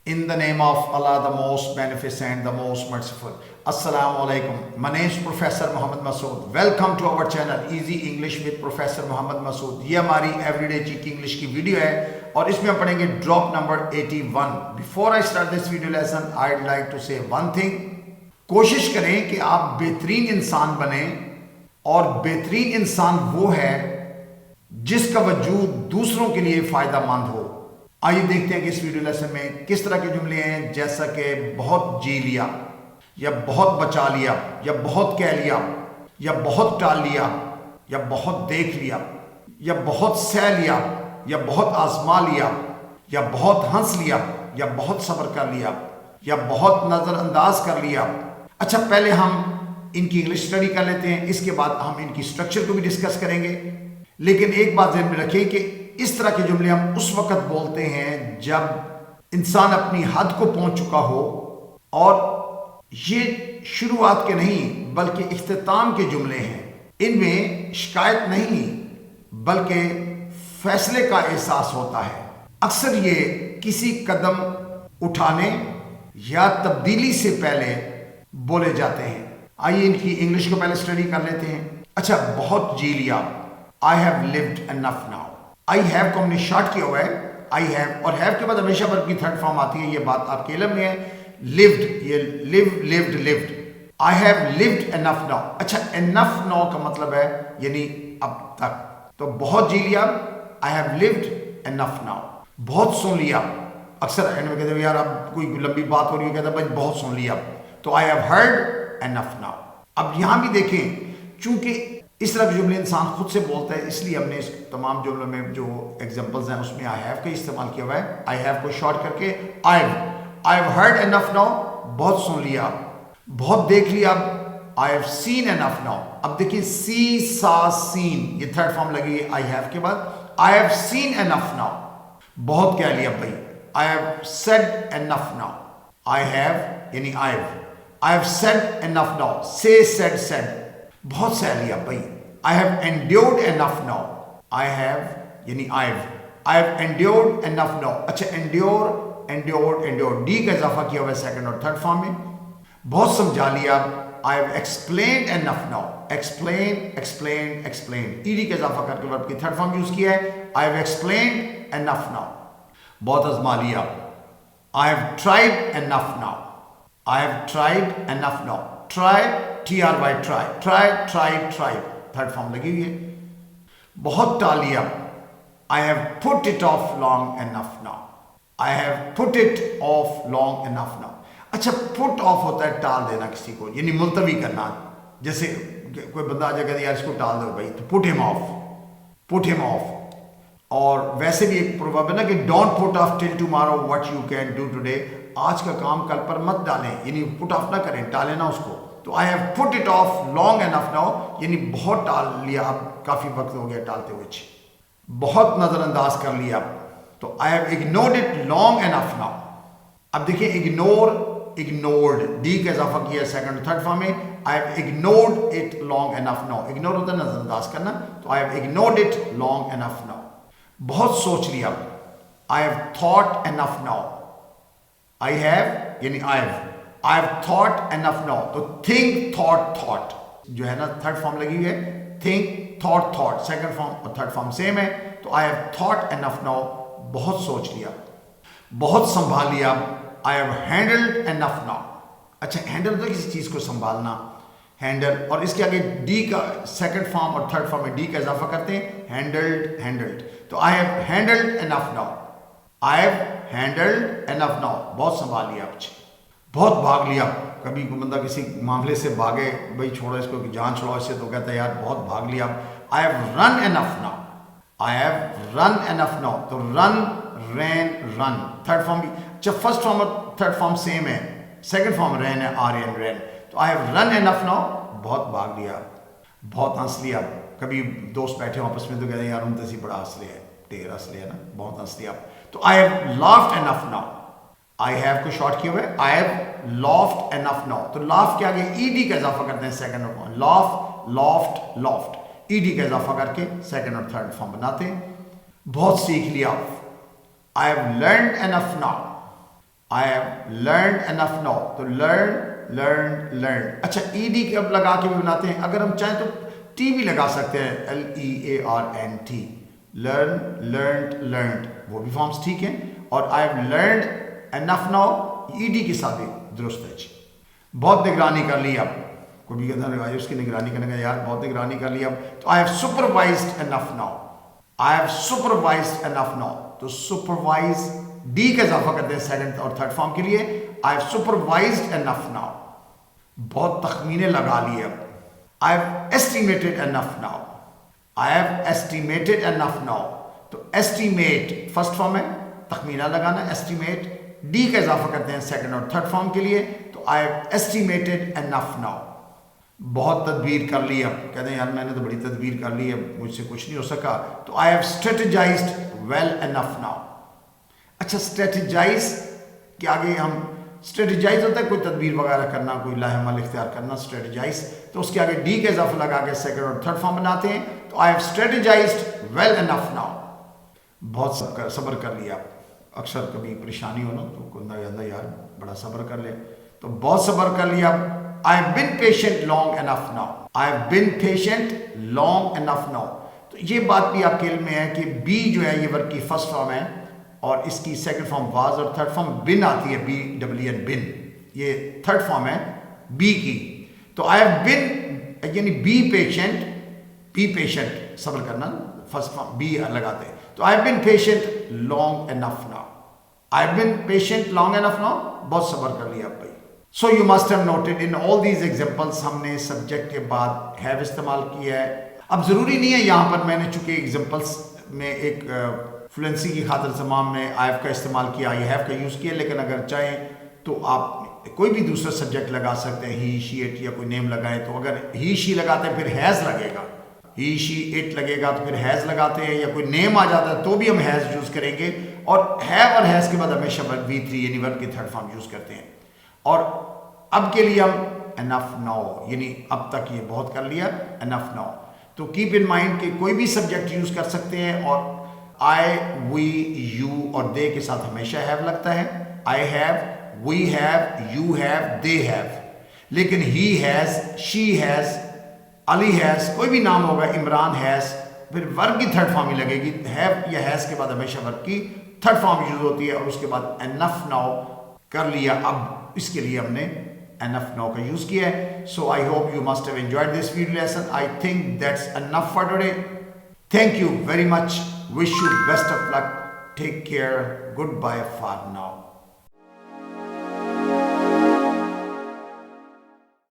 In the name of Allah, the most beneficent, the most merciful. Assalamu alaikum. My name is Professor Mohammed Masood. Welcome to our channel Easy English with Professor Mohammed Masood. ये हमारी everyday GK English की video है और इसमें हम पढ़ेंगे drop number 81. Before I start this video lesson, I'd like to say one thing. कोशिश करें कि आप बेहतरीन इंसान बने और बेहतरीन इंसान वो है जिसका वजूद दूसरों के लिए फायदेमंद हो. आइए देखते हैं कि इस वीडियो लेसन में किस तरह के जुमले हैं, जैसा कि बहुत जी लिया या बहुत बचा लिया या बहुत कह लिया या बहुत टाल लिया या बहुत देख लिया या बहुत सह लिया या बहुत आजमा लिया या बहुत हंस लिया या बहुत सब्र कर लिया या बहुत नज़रअंदाज कर लिया. अच्छा, पहले हम इनकी इंग्लिश स्टडी कर लेते हैं, इसके बाद हम इनकी स्ट्रक्चर को भी डिस्कस करेंगे. लेकिन एक बात ध्यान में रखें कि इस तरह के जुमले हम उस वक्त बोलते हैं जब इंसान अपनी हद को पहुंच चुका हो और ये शुरुआत के नहीं बल्कि इख्तिताम के जुमले हैं. इनमें शिकायत नहीं बल्कि फैसले का एहसास होता है. अक्सर ये किसी कदम उठाने या तब्दीली से पहले बोले जाते हैं. आइए इनकी इंग्लिश को पहले स्टडी कर लेते हैं. अच्छा, बहुत जी लिया. I have lived enough now. I have को हमने शॉर्ट किया हुआ है. आई हैव और हैव के बाद हमेशा वर्ब की थर्ड फॉर्म आती है. ये बात आपके इल्म में है. लिव्ड, ये lived. I have lived enough now. अच्छा, एनफ नाउ का मतलब है यानी अब तक. तो बहुत जी लिया, I have lived enough now. बहुत सुन लिया. अक्सर एंड में कहते हैं यार अब कोई लंबी बात हो रही है, कहते हैं भाई बहुत सुन लिया. तो I have heard enough now. अब यहां भी देखें, चूंकि इस तरह के जुमले इंसान खुद से बोलता है, इसलिए हमने इस तमाम जुमलों में जो एग्जांपल्स हैं उसमें आई हैव का इस्तेमाल किया हुआ है. आई हैव को शॉर्ट करके I have heard enough now. बहुत सुन लिया, बहुत देख लिया. I have seen enough now. अब देखिए सी सा सीन, ये थर्ड फॉर्म लगी है आई हैव के बाद. I have seen enough now. बहुत कह लिया भाई. I have said enough now. I have यानी I have said enough now. Say said बहुत सह लिया भाई. I have endured enough now. I have यानी I have endured enough now. अच्छा, एंड्योर्ड डी का इजाफा किया हुआ है सेकंड और थर्ड फॉर्म में. बहुत समझा लिया. I have explained enough now. Explain ED का इजाफा करके वर्ब की थर्ड फॉर्म यूज किया है. I have explained enough now. बहुत आजमा लिया. I have tried enough now. I have tried enough now. Try TRY try third form लगी हुई है. बहुत टाल लिया. I have put it of long enough now. I have put it of long enough now. अच्छा, put off होता है टाल देना किसी को, यानी मुलतवी करना. जैसे कोई बंदा आ जाएगा यार इसको टाल दो भाई, तो पुट हिम ऑफ. और वैसे भी एक प्रोवर्ब है ना कि don't put off till tomorrow what you can do today. आज का काम कल पर मत डालें, यानी पुट ऑफ ना करें, टालें ना उसको. तो I have put it of long enough now, यानी बहुत टाल लिया, अब काफी वक्त हो गया टालते हुए. बहुत नजरअंदाज कर लिया. तो I have ignored it long enough now. अब देखिए इग्नोर्ड डी का इजाफा किया सेकंड थर्ड फॉर्म में. I have ignored it long enough now. Ignore होता है नजरअंदाज करना. तो I have ignored it long enough now. बहुत सोच लिया. I have thought enough now. I have यानी I have thought enough now. तो थिंक थॉट जो है ना थर्ड फॉर्म लगी हुई है. थिंक थॉट सेकंड फॉर्म और थर्ड फॉर्म सेम है. तो I have thought enough now. बहुत सोच लिया, बहुत संभाल लिया. I have handled enough now. अच्छा, हैंडल तो किसी चीज को संभालना, हैंडल, और इसके आगे डी का सेकंड फॉर्म और थर्ड फॉर्म में डी का इजाफा करते हैं. हैंडल्ड. तो I have handled enough now. I have handled enough now. बहुत संभाल लिया. बहुत भाग लिया. कभी कोई बंदा किसी मामले से भागे, भाई छोड़ो इसको, जान छोड़ो इससे, तो कहता है यार बहुत भाग लिया. I have run enough now. I have run enough now. तो रन थर्ड फॉर्म भी. जब फर्स्ट फॉर्म और थर्ड फॉर्म सेम है, सेकंड फॉर्म रैन है, रैन. तो I have run enough now. बहुत भाग लिया, बहुत हंस लिया. कभी दोस्त बैठे हो आपस में तो कहते हैं यार उन तसी बड़ा हंस लिया, ढेर हंस लिया ना, बहुत हंस लिया. तो I have laughed enough now. I have को शॉर्ट किया हुआ है. I have loft enough now. तो लाफ के आगे ईडी का इजाफा करते हैं सेकंड और लॉफ्ट ईडी का इजाफा करके सेकंड और थर्ड फॉर्म बनाते हैं. बहुत सीख लिया. I have learned enough now. I have learn enough now, तो लर्न लर्न लर्न। अच्छा ईडी के अब लगा के भी बनाते हैं, अगर हम चाहें तो टी भी लगा सकते हैं, LEARNT, लर्न लर्न लर्न, वो भी फॉर्म्स ठीक हैं। और I have learn enough now ED के साथ भी दुरुस्त है जी। बहुत निगरानी कर ली अब, कोई भी कहता है उसकी निगरानी करने का, यार बहुत निगरानी कर ली अब, तो I have supervised enough now, I have supervised enough now, तो सुपरवाइज डी का इजाफा करते हैं सेकंड और थर्ड फॉर्म के लिए, I have supervised enough now, बहुत तखमीने लगा लिए अब, I have estimated enough now, I have estimated enough now, तो एस्टिमेट फर्स्ट फॉर्म है, तखमीना लगाना, एस्टिमेट डी का इजाफा करते हैं सेकंड और थर्ड फॉर्म के लिए, तो I have estimated enough now, बहुत तदबीर कर ली अब, कहते हैं यार मैंने तो बड़ी तदबीर कर ली, अब मुझसे कुछ नहीं हो सका, तो I have strategized well enough now. अच्छा स्ट्रेटेजाइज के आगे हम, स्ट्रेटेजाइज होता है कोई तदबीर वगैरह करना, कोई लाहेमल इख्तियार करना, स्ट्रेटेजाइज, तो उसके आगे डी का इजाफा लगा के सेकंड और थर्ड फॉर्म बनाते हैं, तो I have strategized well enough now, बहुत सब्र कर लिया। अक्सर कभी परेशानी हो ना तो बंदा कहता है यार बड़ा सब्र कर ले, तो बहुत सब्र कर लिया। I have been patient long enough now, I have been patient long enough now, तो ये बात भी आपके इल्म में है कि बी जो है ये वर्ब की फर्स्ट फॉर्म है और इसकी सेकंड फॉर्म वाज और थर्ड फॉर्म बिन आती है, BWN बिन, ये थर्ड फॉर्म है बी की। तो आई हैव बिन यानी बी पेशेंट सब्र करना, फर्स्ट फॉर्म बी लगाते हैं, तो I have been patient long enough now, I have been patient long enough now, बहुत सब्र कर लिया भाई। So you must have noted in all these examples हमने सब्जेक्ट के बाद हैव इस्तेमाल किया है। अब जरूरी नहीं है यहाँ पर मैंने चूंकि एग्जांपल्स में एक फ्लुएंसी की खातिर तमाम में आई हैव का इस्तेमाल किया, आई हैव का यूज़ किया, लेकिन अगर चाहें तो आप कोई भी दूसरा सब्जेक्ट लगा सकते हैं, ही शी इट या कोई नेम लगाएं, तो अगर ही शी लगाते हैं फिर हैज़ लगेगा, ही शी इट लगेगा तो फिर हैज़ लगाते हैं, या कोई नेम आ जाता है तो भी हम हैज़ यूज़ करेंगे, और हैव और हैज़ के बाद हमेशा V3 यानी वर्ब की थर्ड फॉर्म यूज़ करते हैं। और अब के लिए हम एनफ नाउ यानी अब तक ये बहुत कर लिया, एनफ नाउ, तो कीप इन माइंड कि कोई भी सब्जेक्ट यूज़ कर सकते हैं और आई वी यू और दे के साथ हमेशा हैव लगता है, I have, we have, you have, they have, लेकिन he has, she has, Ali has, कोई भी नाम होगा, इमरान हैज़, फिर वर्ब की थर्ड फॉर्म ही लगेगी, हैव या हैज़ के बाद हमेशा वर्ब की थर्ड फॉर्म यूज होती है, और उसके बाद एनफ नाउ कर लिया, अब इसके लिए हमने एनफ नाउ का यूज किया है। So I hope you must have enjoyed this video lesson, I think that's enough for today, thank you very much, wish you best of luck, take care, goodbye for now.